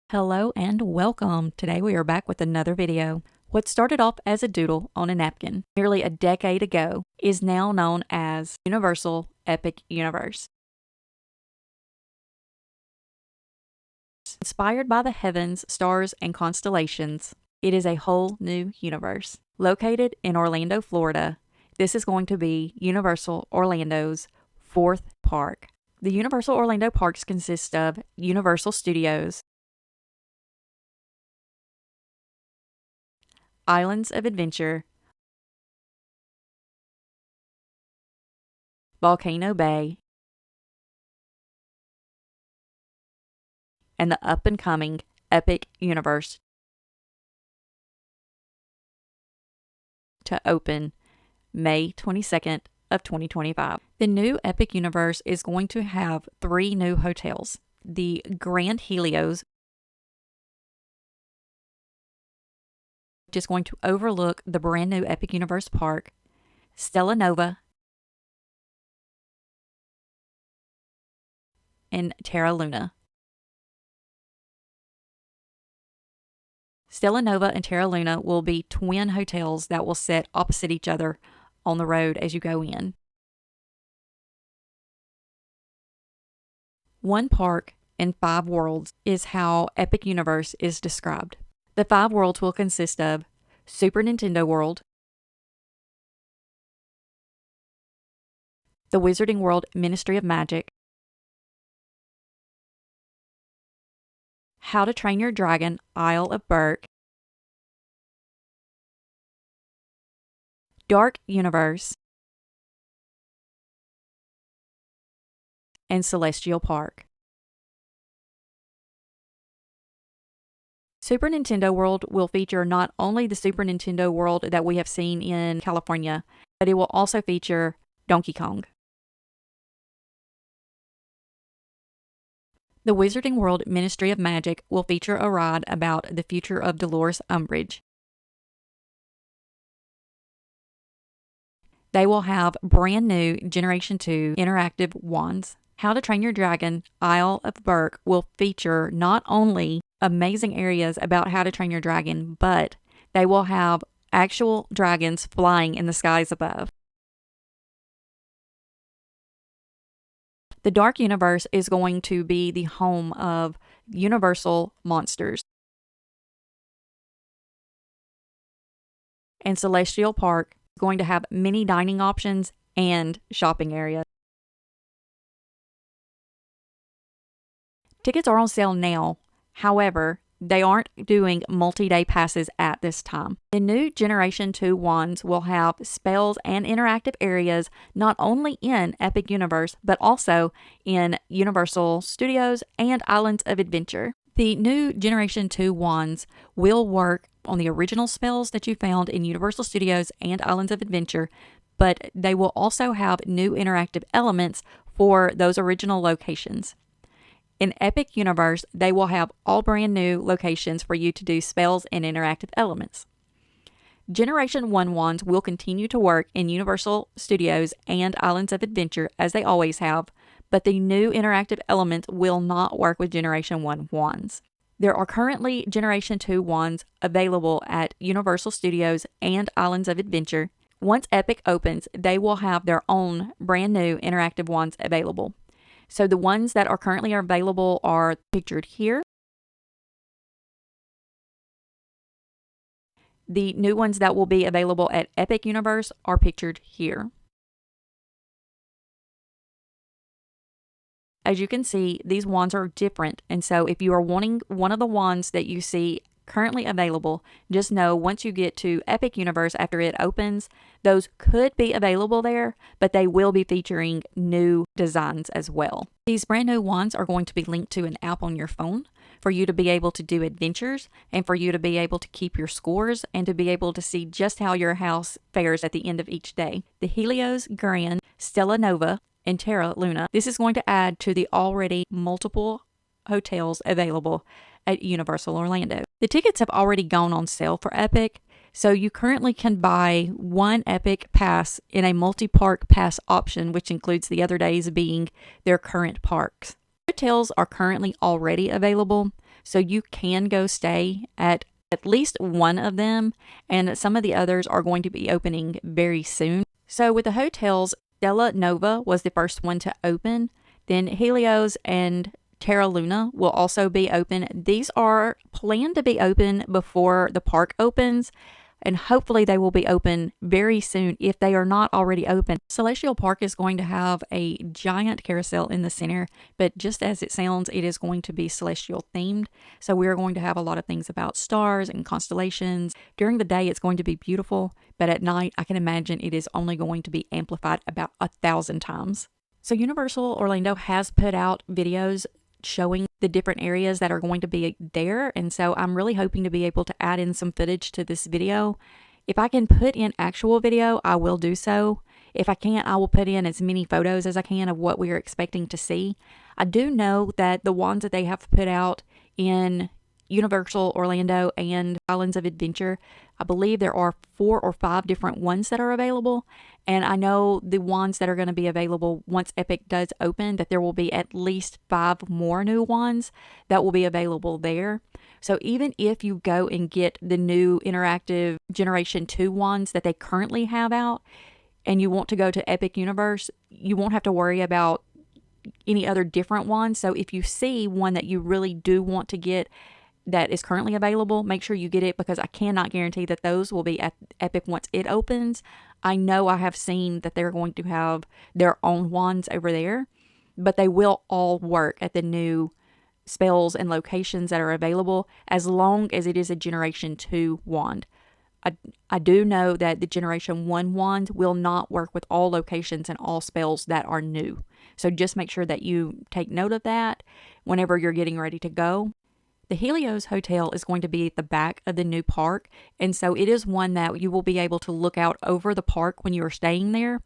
Hello and welcome. Today we are back with another video. What started off as a doodle on a napkin nearly a decade ago is now known as Universal Epic Universe. Inspired by the heavens, stars, and constellations, it is a whole new universe. Located in Orlando, Florida, this is going to be Universal Orlando's fourth park. The Universal Orlando parks consist of Universal Studios, Islands of Adventure, Volcano Bay, and the up-and-coming Epic Universe to open May 22nd of 2025. The new Epic Universe is going to have 3 new hotels. The Grand Helios, which is going to overlook the brand new Epic Universe Park, Stella Nova, and Terra Luna. Stella Nova and Terra Luna will be twin hotels that will sit opposite each other on the road as you go in. One park and 5 worlds is how Epic Universe is described. The 5 worlds will consist of Super Nintendo World, the Wizarding World Ministry of Magic, How to Train Your Dragon Isle of Berk, Dark Universe, and Celestial Park. Super Nintendo World will feature not only the Super Nintendo World that we have seen in California, but it will also feature Donkey Kong. The Wizarding World Ministry of Magic will feature a ride about the future of Dolores Umbridge. They will have brand new Generation 2 interactive wands. How to Train Your Dragon Isle of Berk will feature not only amazing areas about how to train your dragon, but they will have actual dragons flying in the skies above. The Dark Universe is going to be the home of Universal Monsters. And Celestial Park is going to have many dining options and shopping areas. Tickets are on sale now. However, they aren't doing multi-day passes at this time. The new Generation 2 wands will have spells and interactive areas not only in Epic Universe, but also in Universal Studios and Islands of Adventure. The new Generation 2 wands will work on the original spells that you found in Universal Studios and Islands of Adventure, but they will also have new interactive elements for those original locations. In Epic Universe, they will have all brand new locations for you to do spells and interactive elements. Generation 1 wands will continue to work in Universal Studios and Islands of Adventure as they always have, but the new interactive elements will not work with Generation 1 wands. There are currently Generation 2 wands available at Universal Studios and Islands of Adventure. Once Epic opens, they will have their own brand new interactive wands available. So the ones that are currently available are pictured here. The new ones that will be available at Epic Universe are pictured here. As you can see, these wands are different, and so if you are wanting one of the wands that you see currently available, just know once you get to Epic Universe after it opens, those could be available there, but they will be featuring new designs as well. These brand new wands are going to be linked to an app on your phone for you to be able to do adventures and for you to be able to keep your scores and to be able to see just how your house fares at the end of each day. The Helios, Grand, Stella Nova, and Terra Luna. This is going to add to the already multiple hotels available at Universal Orlando. The tickets have already gone on sale for Epic, so you currently can buy one Epic pass in a multi-park pass option, which includes the other days being their current parks. Hotels are currently already available, So you can go stay at least one of them, and some of the others are going to be opening very soon. So with the hotels, Stella Nova was the first one to open. Then Helios and Terra Luna will also be open. These are planned to be open before the park opens, and hopefully they will be open very soon if they are not already open. Celestial Park is going to have a giant carousel in the center, but just as it sounds, it is going to be celestial themed. So we are going to have a lot of things about stars and constellations. During the day, it's going to be beautiful, but at night, I can imagine it is only going to be amplified about 1,000 times. So Universal Orlando has put out videos showing the different areas that are going to be there, and so I'm really hoping to be able to add in some footage to this video. If I can put in actual video, I will do so. If I can't, I will put in as many photos as I can of what we are expecting to see. I do know that the ones that they have put out in Universal Orlando and Islands of Adventure, I believe there are 4 or 5 different ones that are available. And I know the ones that are going to be available once Epic does open, that there will be at least 5 more new ones that will be available there. So even if you go and get the new interactive Generation 2 ones that they currently have out, and you want to go to Epic Universe, you won't have to worry about any other different ones. So if you see one that you really do want to get that is currently available, make sure you get it, because I cannot guarantee that those will be at Epic once it opens. I know I have seen that they're going to have their own wands over there, but they will all work at the new spells and locations that are available as long as it is a Generation 2 wand. I do know that the Generation 1 wand will not work with all locations and all spells that are new. So just make sure that you take note of that whenever you're getting ready to go. The Helios Hotel is going to be at the back of the new park, and so it is one that you will be able to look out over the park when you are staying there.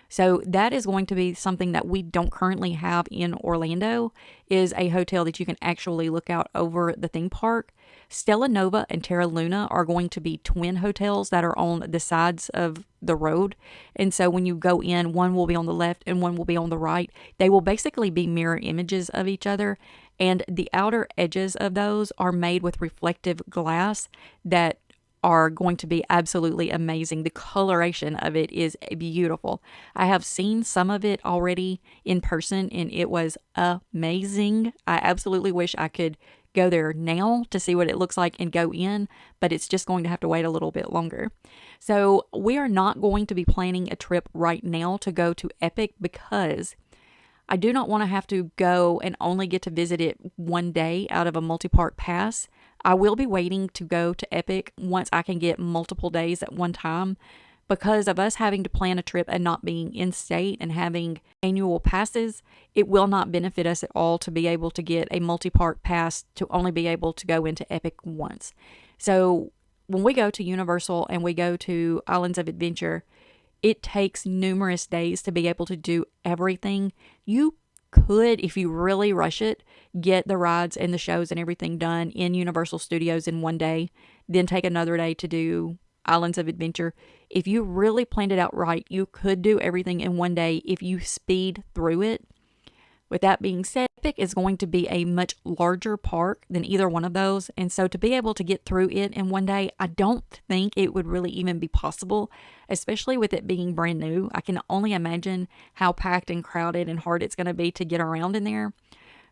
So that is going to be something that we don't currently have in Orlando, is a hotel that you can actually look out over the theme park. Stella Nova and Terra Luna are going to be twin hotels that are on the sides of the road. And so when you go in, one will be on the left and one will be on the right. They will basically be mirror images of each other. And the outer edges of those are made with reflective glass that are going to be absolutely amazing. The coloration of it is beautiful. I have seen some of it already in person and it was amazing. I absolutely wish I could go there now to see what it looks like and go in, but it's just going to have to wait a little bit longer. So we are not going to be planning a trip right now to go to Epic, because I do not want to have to go and only get to visit it one day out of a multi-park pass. I will be waiting to go to Epic once I can get multiple days at one time. Because of us having to plan a trip and not being in state and having annual passes, it will not benefit us at all to be able to get a multi-park pass to only be able to go into Epic once. So when we go to Universal and we go to Islands of Adventure, it takes numerous days to be able to do everything. You could, if you really rush it, get the rides and the shows and everything done in Universal Studios in one day, then take another day to do Islands of Adventure. If you really planned it out right, you could do everything in one day if you speed through it. With that being said, Epic is going to be a much larger park than either one of those, and so to be able to get through it in one day, I don't think it would really even be possible, especially with it being brand new. I can only imagine how packed and crowded and hard it's going to be to get around in there.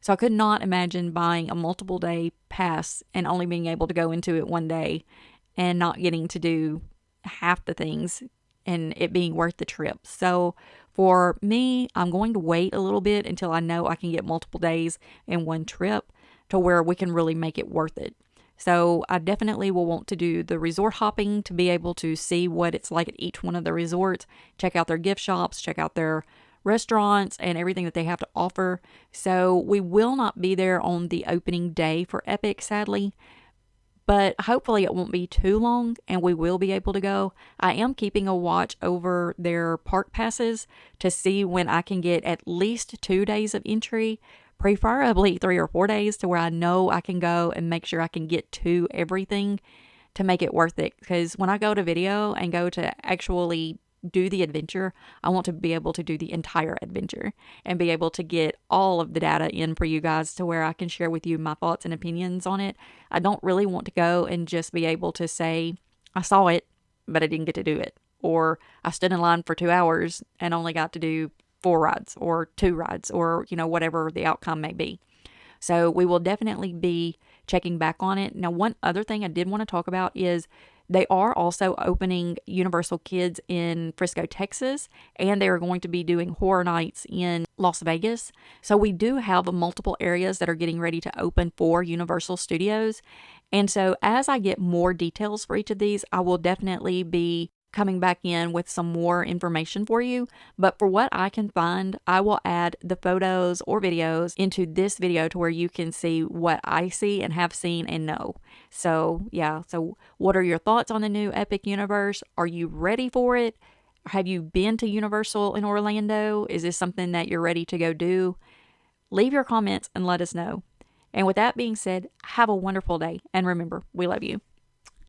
So I could not imagine buying a multiple day pass and only being able to go into it one day and not getting to do half the things and it being worth the trip. So for me, I'm going to wait a little bit until I know I can get multiple days in one trip to where we can really make it worth it. So I definitely will want to do the resort hopping to be able to see what it's like at each one of the resorts, check out their gift shops, check out their restaurants and everything that they have to offer. So we will not be there on the opening day for Epic, sadly. But hopefully it won't be too long and we will be able to go. I am keeping a watch over their park passes to see when I can get at least 2 days of entry, preferably 3 or 4 days, to where I know I can go and make sure I can get to everything to make it worth it. Because when I go to video and go to actually do the adventure, I want to be able to do the entire adventure and be able to get all of the data in for you guys to where I can share with you my thoughts and opinions on it. I don't really want to go and just be able to say, I saw it, but I didn't get to do it. Or I stood in line for 2 hours and only got to do 4 rides or 2 rides or, whatever the outcome may be. So we will definitely be checking back on it. Now, one other thing I did want to talk about is they are also opening Universal Kids in Frisco, Texas, and they are going to be doing Horror Nights in Las Vegas. So we do have multiple areas that are getting ready to open for Universal Studios. And so as I get more details for each of these, I will definitely be coming back in with some more information for you. But for what I can find, I will add the photos or videos into this video to where you can see what I see and have seen and know. So yeah, so what are your thoughts on the new Epic Universe? Are you ready for it? Have you been to Universal in Orlando? Is this something that you're ready to go do? Leave your comments and let us know. And with that being said, have a wonderful day. And remember, we love you.